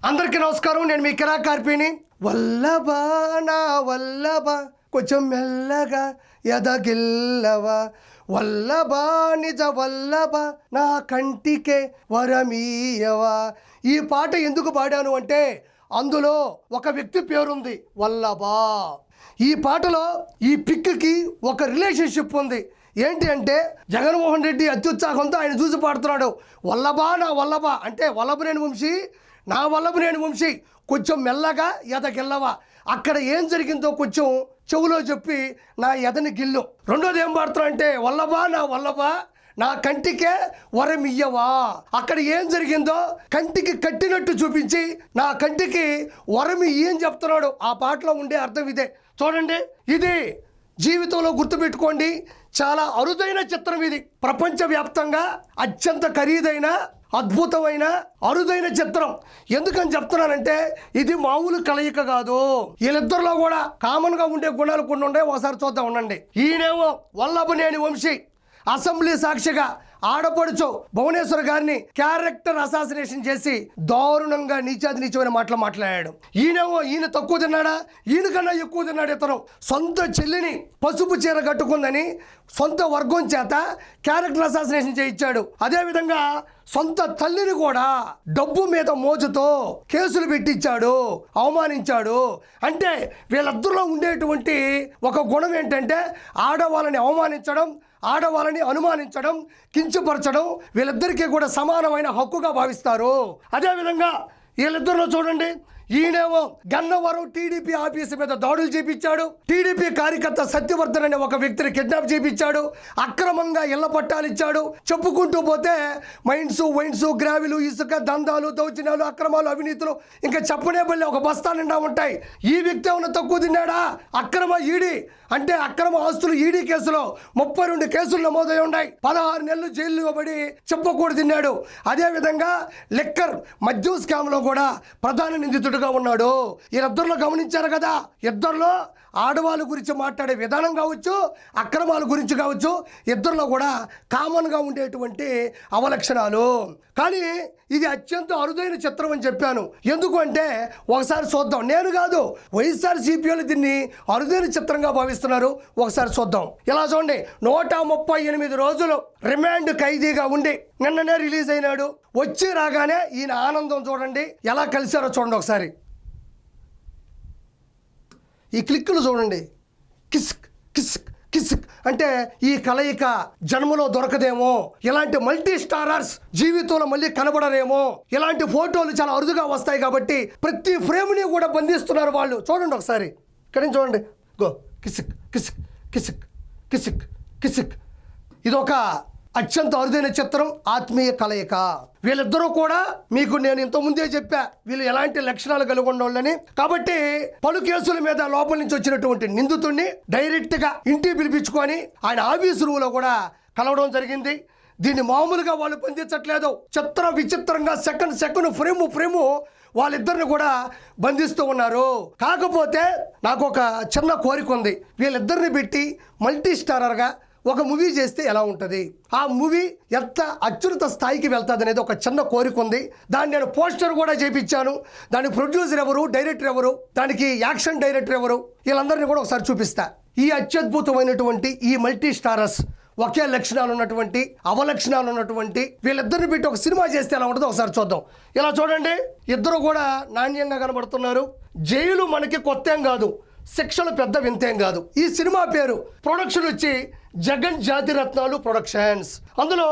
అందరికీ నమస్కారం. నేను మీ కిరా కార్పీని. వల్లభ నా వల్లభ కొంచెం మెల్లగా ఎదగిల్లవా, వల్లభ నిజ వల్లభ నా కంటికే వరమీయవా. ఈ పాట ఎందుకు పాడాను అంటే అందులో ఒక వ్యక్తి పేరుంది, వల్లభ. ఈ పాటలో ఈ పిక్కి ఒక రిలేషన్షిప్ ఉంది. ఏంటి అంటే జగన్మోహన్ రెడ్డి అత్యుత్సాహంతో ఆయన చూసి పాడుతున్నాడు, వల్లభ నా వల్లభ అంటే వల్లభనేని వంశీ, నా వల్లభనేని వంశీ కొంచెం మెల్లగా ఎదగిల్లవా. అక్కడ ఏం జరిగిందో కొంచెం చెవులో చెప్పి నా ఎదని గిల్లు. రెండోది ఏం పాడుతున్నా అంటే వల్లభ నా వల్లభ నా కంటికే వరమియ్యవా. అక్కడ ఏం జరిగిందో కంటికి కట్టినట్టు చూపించి నా కంటికి వరమి అని చెప్తున్నాడు. ఆ పాటలో ఉండే అర్థం ఇదే. చూడండి, ఇది జీవితంలో గుర్తుపెట్టుకోండి, చాలా అరుదైన చిత్రం ఇది. ప్రపంచవ్యాప్తంగా అత్యంత ఖరీదైన అద్భుతమైన అరుదైన చిత్రం. ఎందుకని చెప్తున్నానంటే ఇది మామూలు కలయిక కాదు. వీళ్ళిద్దరిలో కూడా కామన్గా ఉండే గుణాలు కొన్ని ఉండే. ఒకసారి చూద్దాం, ఉండండి. ఈయనేమో వల్లభనేని వంశీ అసెంబ్లీ సాక్షిగా ఆడపడుచు భువనేశ్వర్ గారిని క్యారెక్టర్ అసాసినేషన్ చేసి దారుణంగా నీచాది నీచమైన మాటలు మాట్లాడాడు. ఈయన తక్కువ తిన్నాడా? ఈయనకన్నా ఎక్కువ తిన్నాడు ఇతను. సొంత చెల్లిని పసుపు చీర కట్టుకుందని సొంత వర్గం చేత క్యారెక్టర్ అసాసినేషన్ చేయించాడు. అదేవిధంగా సొంత తల్లిని కూడా డబ్బు మీద మోజుతో కేసులు పెట్టించాడు, అవమానించాడు. అంటే వీళ్ళిద్దరిలో ఉండేటువంటి ఒక గుణం ఏంటంటే ఆడవాళ్ళని అవమానించడం, ఆడవాళ్ళని అనుమానించడం, కించపరచడం వీళ్ళిద్దరికీ కూడా సమానమైన హక్కుగా భావిస్తారు. అదేవిధంగా వీళ్ళిద్దరిలో చూడండి, ఈయనేమో గన్నవరం టీడీపీ ఆఫీసు మీద దాడులు చేపించాడు. టీడీపీ కార్యకర్త సత్యవర్ధన్ అనే ఒక వ్యక్తిని కిడ్నాప్ చేపించాడు. అక్రమంగా ఇళ్ల పట్టాలు ఇచ్చాడు. చెప్పుకుంటూ పోతే వైన్స్, గ్రావిలు, ఇసుక దందాలు, దౌర్జన్యాలు, అక్రమాలు, అవినీతులు ఇంకా చెప్పనే బల్లి ఒక బస్తా నిండా ఉంటాయి. ఈ వ్యక్తి ఏమన్నా తక్కువ తిన్నాడా? అక్రమ ఈడీ అంటే అక్రమ ఆస్తులు ఈడీ కేసులో 32 కేసులు నమోదై ఉన్నాయి. 16 నెలలు జైల్లో పడి చెప్పకూడదు తిన్నాడు. అదేవిధంగా లిక్కర్ మద్యం స్కామ్లో కూడా ప్రధాన నిందితుడిగా ఉన్నాడు. వీళ్ళిద్దరిలో గమనించారు కదా, ఇద్దరిలో ఆడవాళ్ళ గురించి మాట్లాడే విధానం కావచ్చు, అక్రమాల గురించి కావచ్చు, ఇద్దరిలో కూడా కామన్గా ఉండేటువంటి అవలక్షణాలు. కానీ ఇది అత్యంత అరుదైన చిత్రం అని చెప్పాను. ఎందుకు అంటే ఒకసారి చూద్దాం. నేను కాదు, వైఎస్ఆర్సీపీలు దీన్ని అరుదైన చిత్రంగా భావిస్తున్నారు. ఒకసారి చూద్దాం. ఇలా చూడండి, 138 రోజులు రిమాండ్ ఖైదీగా ఉండి నిన్ననే రిలీజ్ అయినాడు. వచ్చి రాగానే ఈయన ఆనందం చూడండి, ఎలా కలిశారో చూడండి ఒకసారి. ఈ క్లిక్కులు చూడండి, కిస్క్ కిస్క్ కిస్క్ అంటే ఈ కలయిక జన్మలో దొరకదేమో, ఇలాంటి మల్టీ స్టారర్స్ జీవితంలో మళ్ళీ కనబడరేమో, ఇలాంటి ఫోటోలు చాలా అరుదుగా వస్తాయి కాబట్టి ప్రతి ఫ్రేమ్ని కూడా బంధిస్తున్నారు వాళ్ళు. చూడండి ఒకసారి, ఇక్కడ నుంచి చూడండి, గో కిసిక్ కిసిక్ కిసిక్ కిసిక్ కిసిక్. ఇదొక అత్యంత అరుదైన చిత్రం, ఆత్మీయ కలయిక. వీళ్ళిద్దరూ కూడా మీకు నేను ఇంతకుముందే చెప్పా, వీళ్ళు ఎలాంటి లక్షణాలు కలిగి ఉండవాళ్ళని. కాబట్టి పలు కేసుల మీద లోపల నుంచి వచ్చినటువంటి నిందితుడిని డైరెక్ట్గా ఇంటికి పిలిపించుకొని ఆయన ఆఫీసు రూమ్లో కూడా కలవడం జరిగింది. దీన్ని మామూలుగా వాళ్ళు బంధించట్లేదు. చిత్ర విచిత్రంగా సెకండ్ ఫ్రేము వాళ్ళిద్దరిని కూడా బంధిస్తూ ఉన్నారు. కాకపోతే నాకు ఒక చిన్న కోరిక ఉంది, వీళ్ళిద్దరిని పెట్టి మల్టీ స్టారర్గా ఒక మూవీ చేస్తే ఎలా ఉంటుంది, ఆ మూవీ ఎంత అత్యున్నత స్థాయికి వెళ్తుంది అనేది ఒక చిన్న కోరిక ఉంది. దాన్ని నేను పోస్టర్ కూడా చేయించాను. దాని ప్రొడ్యూసర్ ఎవరు, డైరెక్టర్ ఎవరు, దానికి యాక్షన్ డైరెక్టర్ ఎవరు, వీళ్ళందరినీ కూడా ఒకసారి చూపిస్తా. ఈ అత్యద్భుతమైనటువంటి ఈ మల్టీ స్టారర్స్, ఒకే లక్షణాలు ఉన్నటువంటి అవలక్షణాలు ఉన్నటువంటి వీళ్ళిద్దరిని పెట్టి ఒక సినిమా చేస్తే ఎలా ఉంటుందో ఒకసారి చూద్దాం. ఇలా చూడండి, ఇద్దరు కూడా నాణ్యంగా కనబడుతున్నారు. జైలు మనకి కొత్త ఏం కాదు, శిక్షలు పెద్ద వింతేం కాదు. ఈ సినిమా పేరు, ప్రొడక్షన్ వచ్చి జగన్ జాతిరత్నాలు ప్రొడక్షన్స్. అందులో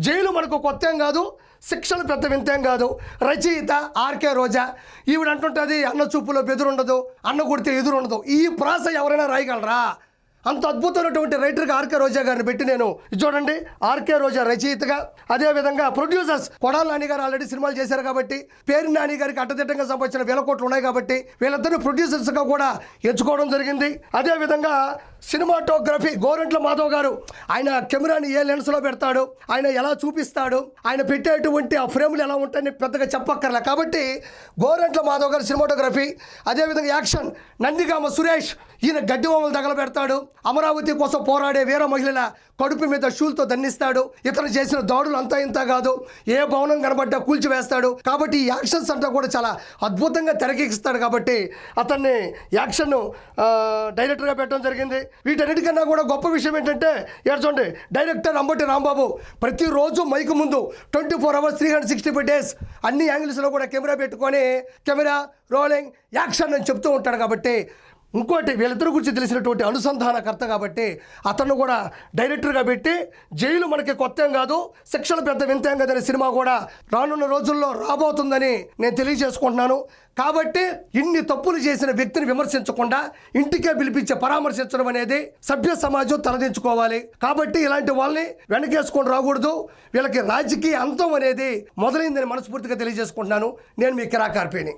జైలు మనకు కొత్త ఏం కాదు, శిక్షలు పెద్ద వింతేం కాదు. రచయిత ఆర్కే రోజా. ఈవిడ అంటుంటుంది, అన్న చూపులో బెదురుండదు, అన్న కొడితే ఎదురుండదు. ఈ ప్రాస ఎవరైనా రాయగలరా? అంత అద్భుతమైనటువంటి రైటర్గా ఆర్కే రోజా గారిని పెట్టి నేను చూడండి, ఆర్కే రోజా రచయితగా, అదేవిధంగా ప్రొడ్యూసర్స్ కొడాలి నాని గారు ఆల్రెడీ సినిమాలు చేశారు కాబట్టి, పేరు నాని గారికి అడ్డదిడ్డంగా సంపాదించిన 1000 కోట్లు ఉన్నాయి కాబట్టి వీళ్ళిద్దరిని ప్రొడ్యూసర్స్గా కూడా ఎంచుకోవడం జరిగింది. అదేవిధంగా సినిమాటోగ్రఫీ గోరంట్ల మాధవ్ గారు, ఆయన కెమెరాని ఏ లెన్స్లో పెడతాడు, ఆయన ఎలా చూపిస్తాడు, ఆయన పెట్టేటువంటి ఆ ఫ్రేములు ఎలా ఉంటాయని పెద్దగా చెప్పక్కర్లే. కాబట్టి గోరంట్ల మాధవ్ గారు సినిమాటోగ్రఫీ. అదేవిధంగా యాక్షన్ నందిగామ సురేష్, ఈయన గడ్డివాములు తగలబెడతాడు, అమరావతి కోసం పోరాడే వీర మహిళల కడుపు మీద షూలతో దండిస్తాడు, ఇతను చేసిన దాడులు అంతా ఇంత కాదు, ఏ భవనం కనబడ్డా కూల్చివేస్తాడు. కాబట్టి ఈ యాక్షన్స్ అంతా కూడా చాలా అద్భుతంగా తెరకెక్కిస్తాడు. కాబట్టి అతన్ని యాక్షన్ డైరెక్టర్గా పెట్టడం జరిగింది. వీటన్నిటికన్నా కూడా గొప్ప విషయం ఏంటంటే చూడండి, డైరెక్టర్ అంబటి రాంబాబు ప్రతిరోజు మైకు ముందు 24 hours 365 days అన్ని యాంగిల్స్లో కూడా కెమెరా పెట్టుకొని కెమెరా రోలింగ్ యాక్షన్ అని చెప్తూ ఉంటాడు. కాబట్టి ఇంకోటి వీళ్ళిద్దరి గురించి తెలిసినటువంటి అనుసంధానకర్త కాబట్టి అతను కూడా డైరెక్టర్గా పెట్టి జైలు మనకి కొత్త ఏం కాదు, శిక్షలు పెద్ద వింతేం కదని సినిమా కూడా రానున్న రోజుల్లో రాబోతుందని నేను తెలియజేసుకుంటున్నాను. కాబట్టి ఇన్ని తప్పులు చేసిన వ్యక్తిని విమర్శించకుండా ఇంటికే పిలిపించి పరామర్శించడం అనేది సభ్య సమాజం తలదించుకోవాలి. కాబట్టి ఇలాంటి వాళ్ళని వెనకేసుకొని రాకూడదు. వీళ్ళకి రాజకీయ అంతం అనేది మొదలైందని మనస్ఫూర్తిగా తెలియజేసుకుంటున్నాను. నేను మీ కిరా కార్పేని.